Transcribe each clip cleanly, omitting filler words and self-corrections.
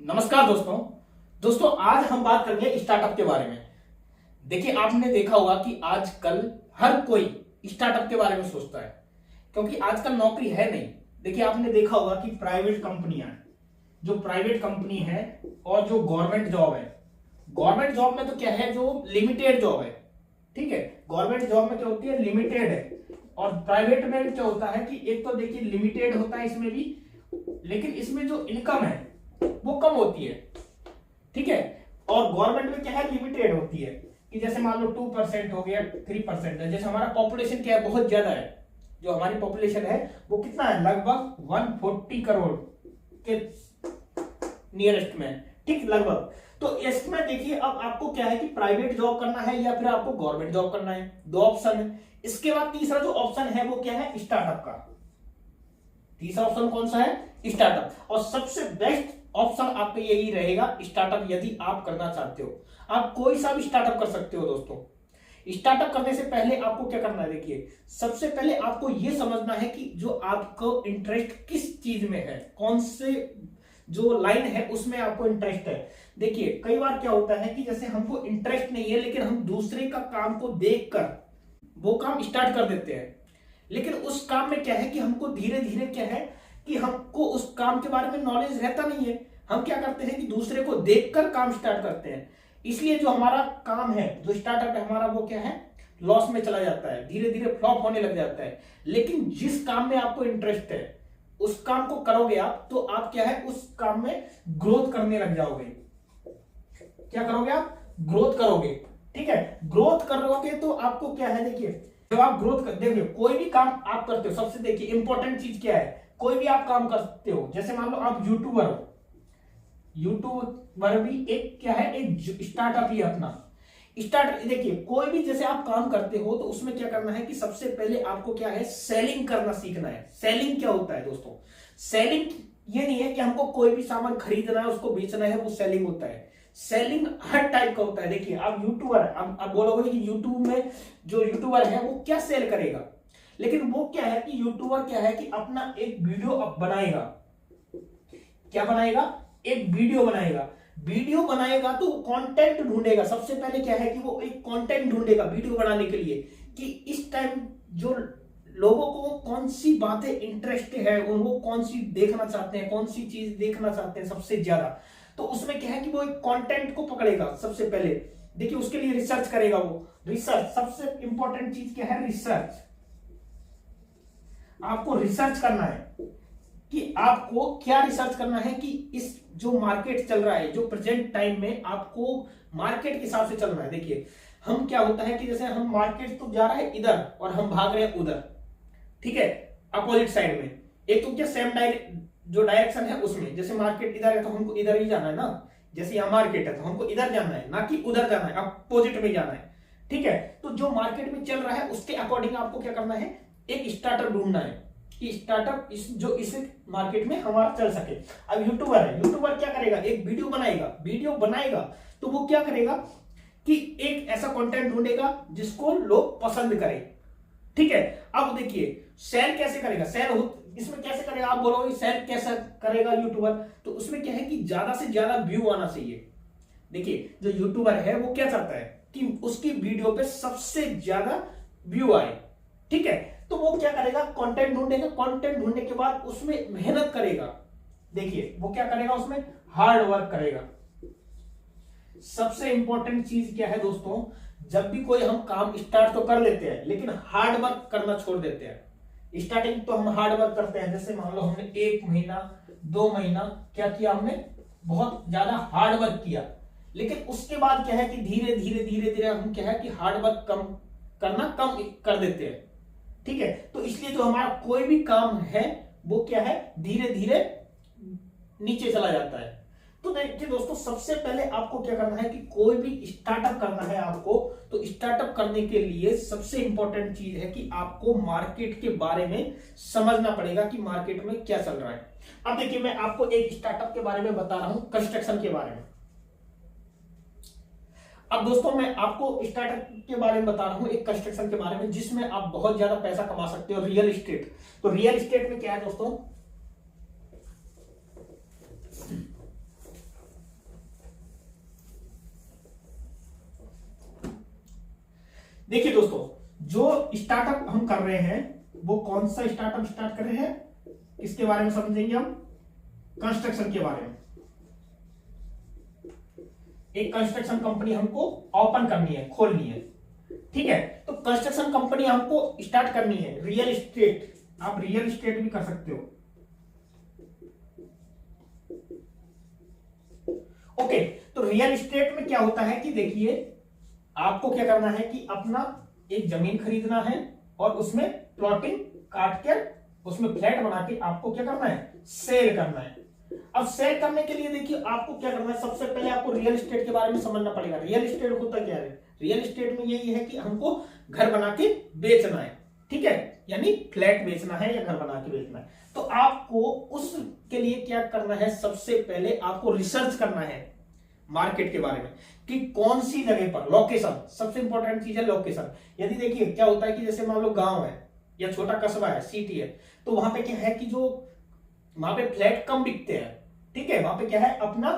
नमस्कार दोस्तों। आज हम बात करेंगे स्टार्टअप के बारे में। देखिए, आपने देखा होगा कि आजकल हर कोई स्टार्टअप के बारे में सोचता है, क्योंकि आजकल नौकरी है नहीं। देखिए, आपने देखा होगा कि प्राइवेट कंपनियां, जो प्राइवेट कंपनी है और जो गवर्नमेंट जॉब है, गवर्नमेंट जॉब में तो क्या है, जो लिमिटेड जॉब है, ठीक है। गवर्नमेंट जॉब में क्या होती है, लिमिटेड है। और प्राइवेट में क्या होता है कि एक तो देखिए लिमिटेड होता है इसमें भी, लेकिन इसमें जो इनकम है वो कम होती है, ठीक है। और गवर्नमेंट में क्या है, लिमिटेड होती है कि जैसे मान लो 2% हो गया, 3% है। जैसे हमारा पॉपुलेशन क्या है, बहुत ज्यादा है। जो हमारी पॉपुलेशन है वो कितना है, लगभग 140 करोड़ के नियरेस्ट में, ठीक, लगभग। तो इसमें देखिए, अब आपको क्या है कि प्राइवेट जॉब करना है या फिर आपको गवर्नमेंट जॉब करना है, दो ऑप्शन है। इसके बाद तीसरा जो ऑप्शन है वो क्या है, स्टार्टअप का। तीसरा ऑप्शन कौन सा है, स्टार्टअप। और सबसे बेस्ट ऑप्शन आपका यही रहेगा, स्टार्टअप। यदि आप करना चाहते हो, आप कोई सा भी स्टार्टअप कर सकते हो दोस्तों। स्टार्टअप करने से पहले आपको क्या करना है, देखिए, सबसे पहले आपको यह समझना है कि जो आपको इंटरेस्ट किस चीज में है, कौन से जो लाइन है उसमें आपको इंटरेस्ट है। देखिए, कई बार क्या होता है कि जैसे हमको इंटरेस्ट नहीं है, लेकिन हम दूसरे का काम को देखकर वो काम स्टार्ट कर देते हैं। लेकिन उस काम में क्या है कि हमको धीरे धीरे क्या है कि हमको उस काम के बारे में नॉलेज रहता नहीं है। हम क्या करते हैं कि दूसरे को देखकर काम स्टार्ट करते हैं। इसलिए जो हमारा काम है, जो स्टार्टअप है हमारा, वो क्या है, लॉस में चला जाता है, धीरे धीरे फ्लॉप होने लग जाता है। लेकिन जिस काम में आपको इंटरेस्ट है, उस काम को करोगे आप, तो आप क्या है, उस काम में ग्रोथ करने लग जाओगे। क्या करोगे आप, ग्रोथ करोगे, ठीक है। ग्रोथ करोगे तो आपको क्या है, देखिए, जब आप ग्रोथ कर, देखिए, कोई भी काम आप करते हो, सबसे देखिए इंपॉर्टेंट चीज क्या है, कोई भी आप काम करते हो, जैसे मान लो आप यूट्यूबर हो, यूट्यूबर भी एक क्या है, एक स्टार्टअप ही अपना स्टार्ट। देखिए, कोई भी जैसे आप काम करते हो तो उसमें क्या करना है कि सबसे पहले आपको क्या है, सेलिंग करना सीखना है। सेलिंग क्या होता है दोस्तों, सेलिंग ये नहीं है कि हमको कोई भी सामान खरीदना है उसको बेचना है, वो सेलिंग होता है। सेलिंग हर टाइप का होता है। देखिए, आप यूट्यूबर है, आप बोलोगे कि यूट्यूब में जो यूट्यूबर है वो क्या सेल करेगा, लेकिन वो क्या है कि यूट्यूबर क्या है कि अपना एक वीडियो अब बनाएगा। क्या बनाएगा, एक वीडियो बनाएगा। वीडियो बनाएगा तो कंटेंट ढूंढेगा। सबसे पहले क्या है कि वो एक कंटेंट ढूंढेगा वीडियो बनाने के लिए, कि इस टाइम जो लोगों को कौन सी बातें इंटरेस्ट है, वो कौन सी देखना चाहते हैं, कौन सी चीज देखना चाहते हैं सबसे ज्यादा। तो उसमें क्या है कि वो एक कंटेंट को पकड़ेगा सबसे पहले। देखिए, उसके लिए रिसर्च करेगा। वो रिसर्च, सबसे इंपॉर्टेंट चीज क्या है, रिसर्च। आपको रिसर्च करना है कि आपको क्या रिसर्च करना है कि इस जो मार्केट चल रहा है, जो प्रेजेंट टाइम में आपको मार्केट के हिसाब से चलना है। देखिए, हम क्या होता है कि जैसे हम मार्केट तो जा रहा है इधर और हम भाग रहे हैं उधर, ठीक है, अपोजिट साइड में। एक तो क्या, सेम जो डायरेक्शन है उसमें, जैसे मार्केट इधर है तो हमको इधर ही जाना है ना। जैसे यहाँ मार्केट है तो हमको इधर जाना है, ना कि उधर जाना है, अपोजिट में जाना है, ठीक है। तो जो मार्केट में चल रहा है उसके अकॉर्डिंग आपको क्या करना है, एक स्टार्टअप ढूंढना है कि स्टार्टअप जो इस मार्केट में हमारा चल सके। अब यूट्यूबर है, यूट्यूबर क्या करेगा, एक वीडियो बनाएगा। तो वो क्या करेगा कि एक ऐसा कंटेंट ढूंढेगा जिसको लोग पसंद करें, ठीक है। अब देखिए, सेल कैसे करेगा, इसमें कैसे करेगा, आप बोलोगे सेल कैसे करेगा यूट्यूबर, तो उसमें क्या है कि ज्यादा से ज्यादा व्यू आना चाहिए। देखिए, जो यूट्यूबर है वो क्या चाहता है कि उसकी वीडियो पे सबसे ज्यादा व्यू आए, ठीक है। तो वो क्या करेगा, कंटेंट ढूंढेगा। कंटेंट ढूंढने के बाद उसमें मेहनत करेगा। देखिए, वो क्या करेगा, उसमें हार्ड वर्क करेगा। सबसे इंपॉर्टेंट चीज क्या है दोस्तों, जब भी कोई हम काम स्टार्ट तो कर लेते हैं, लेकिन हार्ड वर्क करना छोड़ देते हैं। स्टार्टिंग तो हम हार्ड वर्क करते हैं, जैसे मान लो हमने 1 महीना 2 महीना क्या किया, हमने बहुत ज्यादा हार्ड वर्क किया। लेकिन उसके बाद क्या है कि धीरे धीरे हम क्या है कि हार्ड वर्क कम कर देते हैं, ठीक है। तो इसलिए जो हमारा कोई भी काम है वो क्या है, धीरे धीरे नीचे चला जाता है। तो देखिए दोस्तों, सबसे पहले आपको क्या करना है कि कोई भी स्टार्टअप करना है आपको, तो स्टार्टअप करने के लिए सबसे इंपॉर्टेंट चीज है कि आपको मार्केट के बारे में समझना पड़ेगा कि मार्केट में क्या चल रहा है। अब देखिए, मैं आपको एक स्टार्टअप के बारे में बता रहा हूं, कंस्ट्रक्शन के बारे में। अब दोस्तों, मैं आपको स्टार्टअप के बारे में बता रहा हूं, एक कंस्ट्रक्शन के बारे में, जिसमें आप बहुत ज्यादा पैसा कमा सकते हो, रियल एस्टेट। तो रियल एस्टेट में क्या है दोस्तों, देखिए दोस्तों, जो स्टार्टअप हम कर रहे हैं वो कौन सा स्टार्टअप स्टार्ट कर रहे हैं, किसके बारे में समझेंगे हम, कंस्ट्रक्शन के बारे में। एक कंस्ट्रक्शन कंपनी हमको ओपन करनी है, खोलनी है, ठीक है। तो कंस्ट्रक्शन कंपनी हमको स्टार्ट करनी है। रियल एस्टेट, आप रियल एस्टेट भी कर सकते हो, ओके। तो रियल एस्टेट में क्या होता है कि देखिए, आपको क्या करना है कि अपना एक जमीन खरीदना है और उसमें प्लॉटिंग काट कर उसमें फ्लैट बना के आपको क्या करना है, सेल करना है। अब सेल करने के लिए देखिए आपको क्या करना है, सबसे पहले आपको रियल एस्टेट के बारे में समझना पड़ेगा। रियल एस्टेट होता क्या है, रियल एस्टेट में यही है कि हमको घर बना के बेचना है, ठीक है, यानी फ्लैट बेचना है या घर बना के बेचना है। तो आपको उसके लिए क्या करना है, सबसे पहले आपको रिसर्च करना है मार्केट के बारे में कि कौन सी जगह पर, लोकेशन सबसे इंपॉर्टेंट चीज है, लोकेशन। यदि देखिए क्या होता है कि जैसे मान लो गांव है या छोटा कस्बा है, सिटी है, तो वहां पे क्या है कि जो वहां पे फ्लैट कम बिकते हैं, ठीक है, वहां पे क्या है, अपना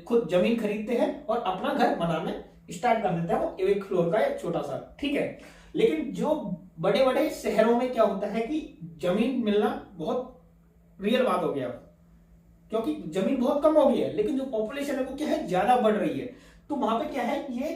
खुद जमीन खरीदते हैं और अपना घर बनाना स्टार्ट कर देते हैं, वो एक फ्लोर का एक छोटा सा, ठीक है। लेकिन जो बड़े बड़े शहरों में क्या होता है कि जमीन मिलना बहुत रियल बात हो गया, क्योंकि जमीन बहुत कम हो गई है, लेकिन जो पॉपुलेशन है वो क्या है, ज्यादा बढ़ रही है। तो वहां पे क्या है, ये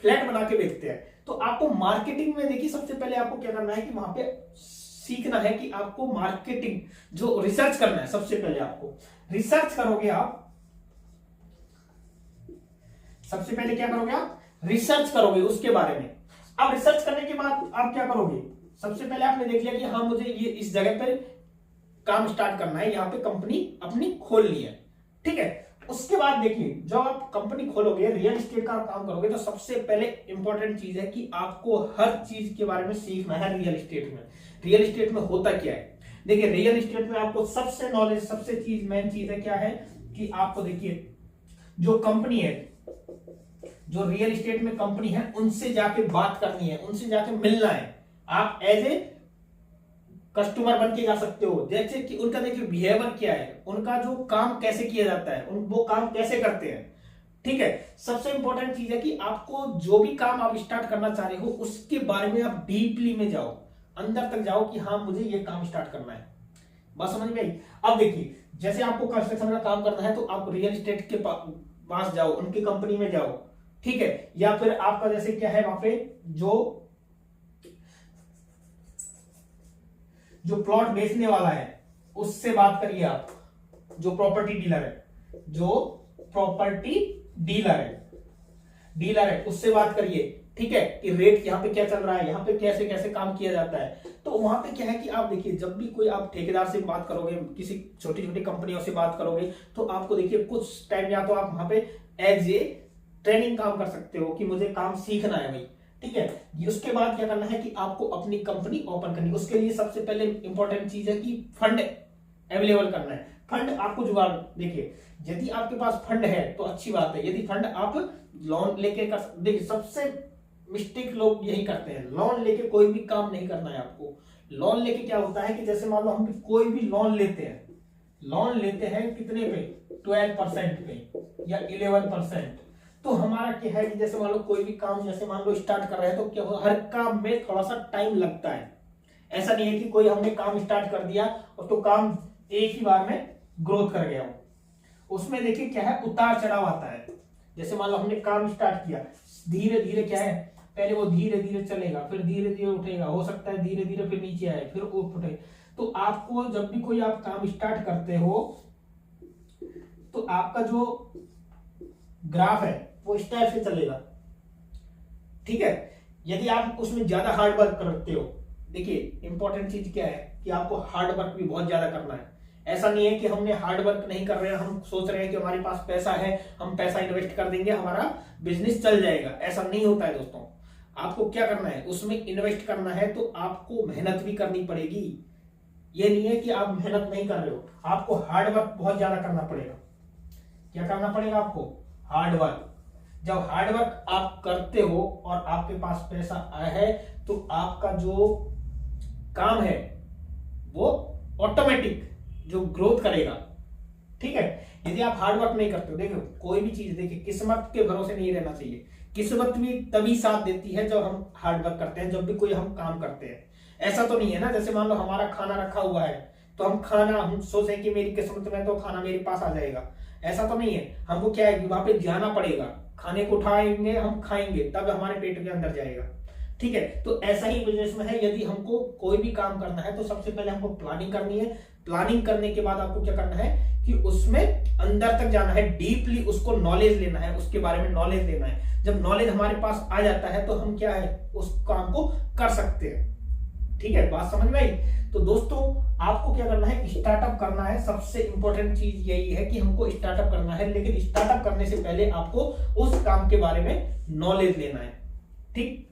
फ्लैट बना के बेचते हैं। तो आपको मार्केटिंग में देखिए, सबसे पहले आपको क्या करना है कि वहां पे सीखना है कि आपको मार्केटिंग, जो रिसर्च करना है। सबसे पहले आपको रिसर्च करोगे, आप सबसे पहले क्या करोगे, आप रिसर्च करोगे उसके बारे में। अब रिसर्च करने के बाद आप क्या करोगे, सबसे पहले आपने देख लिया कि हाँ मुझे ये इस जगह पर काम स्टार्ट करना है, यहाँ पे कंपनी अपनी खोलनी है, ठीक है। उसके बाद देखिए, जब आप कंपनी खोलोगे, रियल एस्टेट का काम करोगे, तो सबसे पहले इंपॉर्टेंट चीज है कि आपको हर चीज के बारे में सीखना है रियल एस्टेट में। रियल एस्टेट में होता क्या है, देखिए रियल एस्टेट में आपको सबसे नॉलेज, सबसे चीज मेन चीज है क्या है कि आपको देखिए, जो कंपनी है, जो रियल एस्टेट में कंपनी है, उनसे जाके बात करनी है, उनसे जाके मिलना है। आप एज ए कस्टमर बन के जा सकते हो, जैसे कि उनका देखिए बिहेवियर क्या है, उनका जो काम कैसे किया जाता है, वो काम कैसे करते हैं, ठीक है। सबसे इंपॉर्टेंट चीज है कि आपको जो भी काम आप स्टार्ट करना चाह रहे हो उसके बारे में आप डीपली में जाओ, अंदर तक जाओ कि हाँ मुझे ये काम स्टार्ट करना है। बात समझ में आई। अब देखिए, जैसे आपको कंस्ट्रक्शन का काम करना है तो आप रियल एस्टेट के पास जाओ, उनकी कंपनी में जाओ, ठीक है। या फिर आपका जैसे क्या है, वहां पे जो प्लॉट बेचने वाला है उससे बात करिए आप, जो प्रॉपर्टी डीलर है, जो प्रॉपर्टी डीलर है उससे बात करिए, ठीक है, कि रेट यहाँ पे क्या चल रहा है, यहाँ पे कैसे कैसे काम किया जाता है। तो वहां पे क्या है कि आप देखिए, जब भी कोई आप ठेकेदार से बात करोगे, किसी छोटी छोटी कंपनियों से बात करोगे, तो आपको देखिए कुछ टाइम या तो आप वहां पे एज ए ट्रेनिंग काम कर सकते हो कि मुझे काम सीखना है भाई, ठीक है। उसके बाद क्या करना है कि आपको अपनी कंपनी ओपन करनी है। उसके लिए सबसे पहले इंपॉर्टेंट चीज है कि फंड अवेलेबल करना है। फंड आपको जुगाड़, देखिए यदि आपके पास फंड है तो अच्छी बात है, यदि फंड आप लोन लेके कर, देखिए सबसे मिस्टेक लोग यही करते हैं, लोन लेके कोई भी काम नहीं करना है आपको। लोन लेके क्या होता है कि जैसे मान लो हम कोई भी लोन लेते हैं कितने पे, 12% पे या 11%। तो हमारा क्या है कि जैसे मान लो कोई भी काम, जैसे मान लो स्टार्ट कर रहे हैं, तो क्या हो, हर काम में थोड़ा सा टाइम लगता है। ऐसा नहीं है कि कोई हमने काम स्टार्ट कर दिया और तो काम एक ही बार में ग्रोथ कर गया हो। उसमें देखिए क्या है, उतार चढ़ाव आता है। जैसे मान लो हमने काम स्टार्ट किया, धीरे धीरे क्या है, पहले वो धीरे धीरे चलेगा, फिर धीरे धीरे उठेगा, हो सकता है धीरे धीरे फिर नीचे आए, फिर उठे। तो आपको जब भी कोई आप काम स्टार्ट करते हो तो आपका जो ग्राफ है वो इस टाइप से चलेगा, ठीक है। यदि आप उसमें ज्यादा हार्ड वर्क करते हो, देखिए इंपॉर्टेंट चीज क्या है कि आपको हार्ड वर्क भी बहुत ज्यादा करना है। ऐसा नहीं है कि हमने हार्ड वर्क नहीं कर रहे हैं, हम सोच रहे हैं कि हमारे पास पैसा है, हम पैसा इन्वेस्ट कर देंगे, हमारा बिजनेस चल जाएगा। ऐसा नहीं होता है दोस्तों। आपको क्या करना है, उसमें इन्वेस्ट करना है तो आपको मेहनत भी करनी पड़ेगी। ये नहीं है कि आप मेहनत नहीं कर रहे हो, आपको हार्ड वर्क बहुत ज्यादा करना पड़ेगा। क्या करना पड़ेगा आपको, हार्ड वर्क। जब हार्ड वर्क आप करते हो और आपके पास पैसा आया है तो आपका जो काम है वो ऑटोमेटिक जो ग्रोथ करेगा, ठीक है। यदि आप हार्ड वर्क नहीं करते हो, देखो कोई भी चीज, देखिए किस्मत के भरोसे नहीं रहना चाहिए। किस्मत भी तभी साथ देती है जब हम हार्ड वर्क करते हैं, जब भी कोई हम काम करते हैं। ऐसा तो नहीं है ना, जैसे मान लो हमारा खाना रखा हुआ है तो हम सोचें कि मेरी किस्मत में तो खाना मेरे पास आ जाएगा, ऐसा तो नहीं है। हमको क्या है कि वहां पे जाना पड़ेगा, खाने को उठाएंगे, हम खाएंगे, तब हमारे पेट के अंदर जाएगा। ठीक है, तो ऐसा ही बिजनेस में है। यदि हमको कोई भी काम करना है तो सबसे पहले हमको प्लानिंग करनी है। प्लानिंग करने के बाद आपको क्या करना है कि उसमें अंदर तक जाना है, डीपली उसको नॉलेज लेना है, उसके बारे में नॉलेज लेना है। जब नॉलेज हमारे पास आ जाता है तो हम क्या है उस काम को कर सकते हैं। ठीक है, बात समझ में आई? तो दोस्तों आपको क्या करना है, स्टार्टअप करना है। सबसे इंपॉर्टेंट चीज यही है कि हमको स्टार्टअप करना है, लेकिन स्टार्टअप करने से पहले आपको उस काम के बारे में नॉलेज लेना है। ठीक,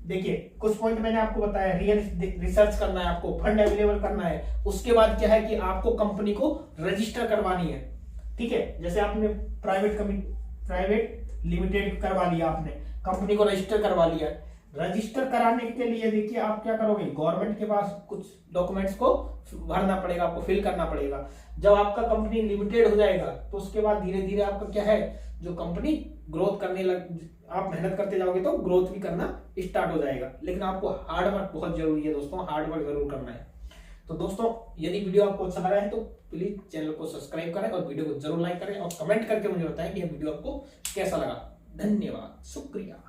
देखिए कुछ पॉइंट मैंने आपको बताया, रियल रिसर्च करना है, आपको फंड अवेलेबल करना है। उसके बाद क्या है कि आपको कंपनी को रजिस्टर करवानी है। ठीक है, जैसे आपने प्राइवेट लिमिटेड करवा लिया, आपने कंपनी को रजिस्टर करवा लिया। रजिस्टर कराने के लिए देखिए आप क्या करोगे, गवर्नमेंट के पास कुछ डॉक्यूमेंट्स को भरना पड़ेगा, आपको फिल करना पड़ेगा। जब आपका कंपनी लिमिटेड हो जाएगा तो उसके बाद धीरे धीरे आपका क्या है, जो कंपनी ग्रोथ करने लग, आप मेहनत करते जाओगे तो ग्रोथ भी करना स्टार्ट हो जाएगा। लेकिन आपको हार्ड वर्क बहुत जरूरी है दोस्तों, हार्ड वर्क जरूर करना है। तो दोस्तों यदि वीडियो आपको अच्छा लगा है तो प्लीज चैनल को सब्सक्राइब करें और वीडियो को जरूर लाइक करें और कमेंट करके मुझे बताएं कि यह वीडियो आपको कैसा लगा। धन्यवाद, शुक्रिया।